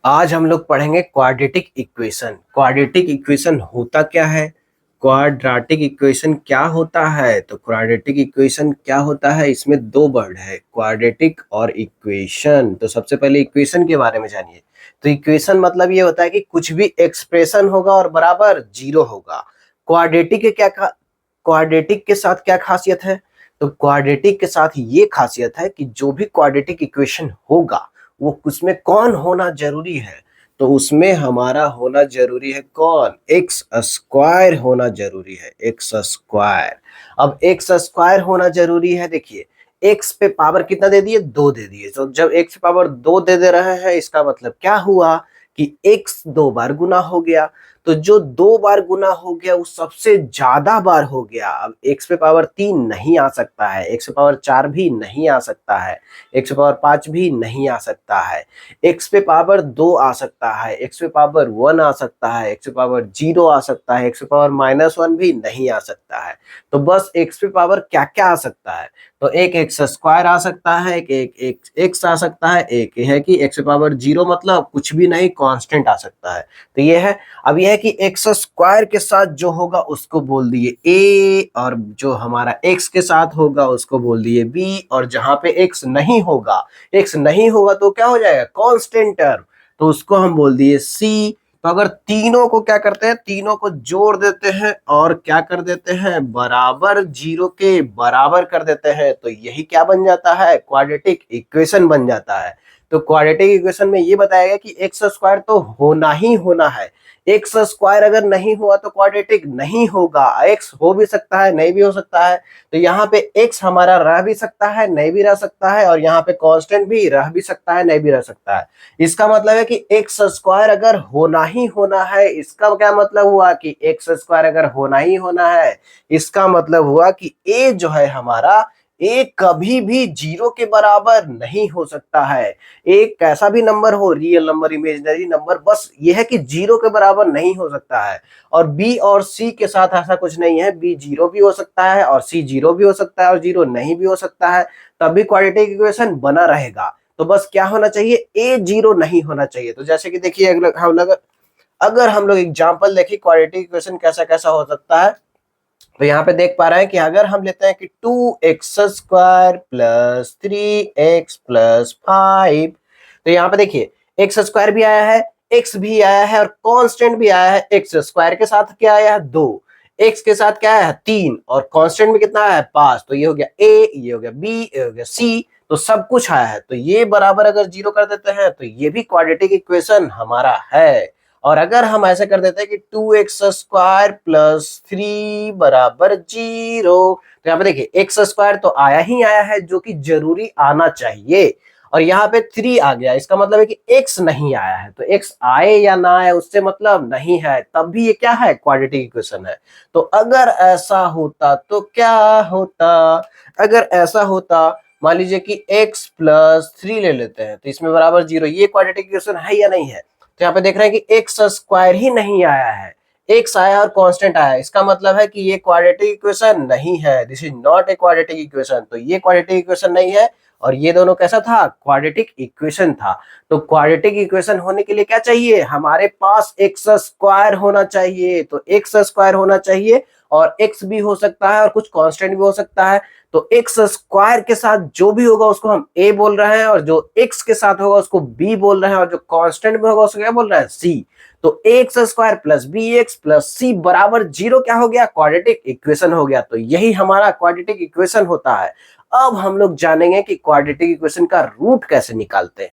आज हम लोग पढ़ेंगे क्वाड्रेटिक इक्वेशन। क्वाड्रेटिक इक्वेशन होता क्या है, क्वाड्रेटिक इक्वेशन क्या होता है। तो क्वाड्रेटिक इक्वेशन क्या होता है, इसमें दो वर्ड है, क्वाड्रेटिक और इक्वेशन। तो सबसे पहले इक्वेशन के बारे में जानिए। तो इक्वेशन मतलब ये होता है कि कुछ भी एक्सप्रेशन होगा और बराबर जीरो होगा। क्वाड्रेटिक के क्वाड्रेटिक के साथ क्या खासियत है। तो क्वाड्रेटिक के साथ ये खासियत है कि जो भी क्वाड्रेटिक इक्वेशन होगा वो उसमें कौन होना जरूरी है। तो उसमें हमारा होना जरूरी है कौन, एक्स स्क्वायर होना जरूरी है, एक्स स्क्वायर। अब एक्स स्क्वायर होना जरूरी है। देखिए एक्स पे पावर कितना दे दिए, दो दे दिए। तो जब एक्स पे पावर दो दे रहे हैं इसका मतलब क्या हुआ कि एक्स दो बार गुना हो गया। तो जो दो बार गुना हो गया वो सबसे ज्यादा बार हो गया। अब एक्स पे पावर तीन नहीं आ सकता है, एक्स पे पावर चार भी नहीं आ सकता है, एक्स पे पावर पांच भी नहीं आ सकता है, एक्स पे पावर दो आ सकता है, एक्स पे पावर वन आ सकता है, एक्स पे पावर जीरो आ सकता है, एक्स पे पावर माइनस वन भी नहीं आ सकता है। तो बस एक्स पे पावर क्या क्या आ सकता है, तो एक एक्स स्क्वायर आ सकता है, एक एक्स आ सकता है, एक है कि एक्स पे पावर जीरो मतलब कुछ भी नहीं, कांस्टेंट आ सकता है। तो ये है। अब यह है कि एक्स स्क्वायर के साथ जो होगा उसको बोल दिए ए, और जो हमारा एक्स के साथ होगा उसको बोल दिए बी, और जहां पे एक्स नहीं होगा, एक्स नहीं होगा तो क्या हो जाएगा, कांस्टेंट टर्म, तो उसको हम बोल दिए सी। तो अगर तीनों को क्या करते हैं, तीनों को जोड़ देते हैं और क्या कर देते हैं, बराबर जीरो के बराबर कर देते हैं, तो यही क्या बन जाता है, क्वाड्रेटिक इक्वेशन बन जाता है। तो क्वाड्रेटिक इक्वेशन में ये बताया गया कि एक्स स्क्वायर तो होना ही होना है। एक्स स्क्वायर अगर नहीं हुआ तो क्वाड्रेटिक नहीं होगा। एक्स हो भी सकता है नहीं भी हो सकता है, तो यहाँ पे एक्स हमारा रह भी सकता है नहीं भी रह सकता है, और यहाँ पे कांस्टेंट भी रह भी सकता है नहीं भी रह सकता है। इसका मतलब है कि एक्स स्क्वायर अगर होना ही होना है, इसका क्या मतलब हुआ कि एक्स स्क्वायर अगर होना ही होना है, इसका मतलब हुआ कि ए जो है हमारा, ए कभी भी जीरो के बराबर नहीं हो सकता है। एक कैसा भी नंबर हो, रियल नंबर इमेजिनरी नंबर, बस ये है कि जीरो के बराबर नहीं हो सकता है। और बी और सी के साथ ऐसा कुछ नहीं है, बी जीरो भी हो सकता है और सी जीरो भी हो सकता है और जीरो नहीं भी हो सकता है, तब भी क्वाड्रेटिक इक्वेशन बना रहेगा। तो बस क्या होना चाहिए, ए जीरो नहीं होना चाहिए। तो जैसे कि देखिए अगर हम लोग एग्जाम्पल देखें क्वाड्रेटिक इक्वेशन कैसा कैसा हो सकता है, तो यहाँ पे देख पा रहे हैं कि अगर हम लेते हैं कि two x square plus three x plus five, तो यहाँ पे देखिए एक्स स्क्वायर भी आया है, एक्स भी आया है और कांस्टेंट भी आया है। एक्स स्क्वायर के साथ क्या आया है, दो, एक्स के साथ क्या आया है, तीन, और कांस्टेंट में कितना आया है, पांच। तो ये हो गया ए, ये हो गया बी, ये हो गया सी, तो सब कुछ आया है। तो ये बराबर अगर जीरो कर देते हैं तो ये भी क्वाड्रेटिक इक्वेशन हमारा है। और अगर हम ऐसे कर देते हैं कि two x square plus three बराबर जीरो, तो यहाँ पे देखिए एक्स स्क्वायर तो आया ही आया है जो कि जरूरी आना चाहिए, और यहाँ पे थ्री आ गया, इसका मतलब है कि एक्स नहीं आया है। तो एक्स आए या ना आए उससे मतलब नहीं है, तब भी ये क्या है, क्वाड्रेटिक इक्वेशन है। तो अगर ऐसा होता तो क्या होता, अगर ऐसा होता, मान लीजिए कि x प्लस थ्री ले लेते हैं तो इसमें बराबर जीरो, ये क्वाड्रेटिक इक्वेशन है या नहीं है। तो यहाँ पे देख रहे हैं कि एक्स स्क्वायर ही नहीं आया है, एक्स आया और कांस्टेंट आया, इसका मतलब है कि ये क्वाड्रेटिक इक्वेशन नहीं है, this is not a quadratic equation. तो ये क्वाड्रेटिक इक्वेशन नहीं है, और ये दोनों कैसा था, क्वाड्रेटिक इक्वेशन था। तो क्वाड्रेटिक इक्वेशन होने के लिए क्या चाहिए, हमारे पास एक्स स्क्वायर होना चाहिए। तो एक्स स्क्वायर होना चाहिए, और एक्स भी हो सकता है और कुछ कांस्टेंट भी हो सकता है। तो एक्स स्क्वायर के साथ जो भी होगा उसको हम ए बोल रहे हैं, और जो एक्स के साथ होगा उसको बी बोल रहे हैं, और जो कांस्टेंट में होगा उसको क्या बोल रहे हैं, सी। तो x square plus b x plus c बराबर जीरो क्या हो गया, क्वाड्रेटिक इक्वेशन हो गया। तो यही हमारा क्वाड्रेटिक इक्वेशन होता है। अब हम लोग जानेंगे कि क्वाड्रेटिक इक्वेशन का रूट कैसे निकालते हैं।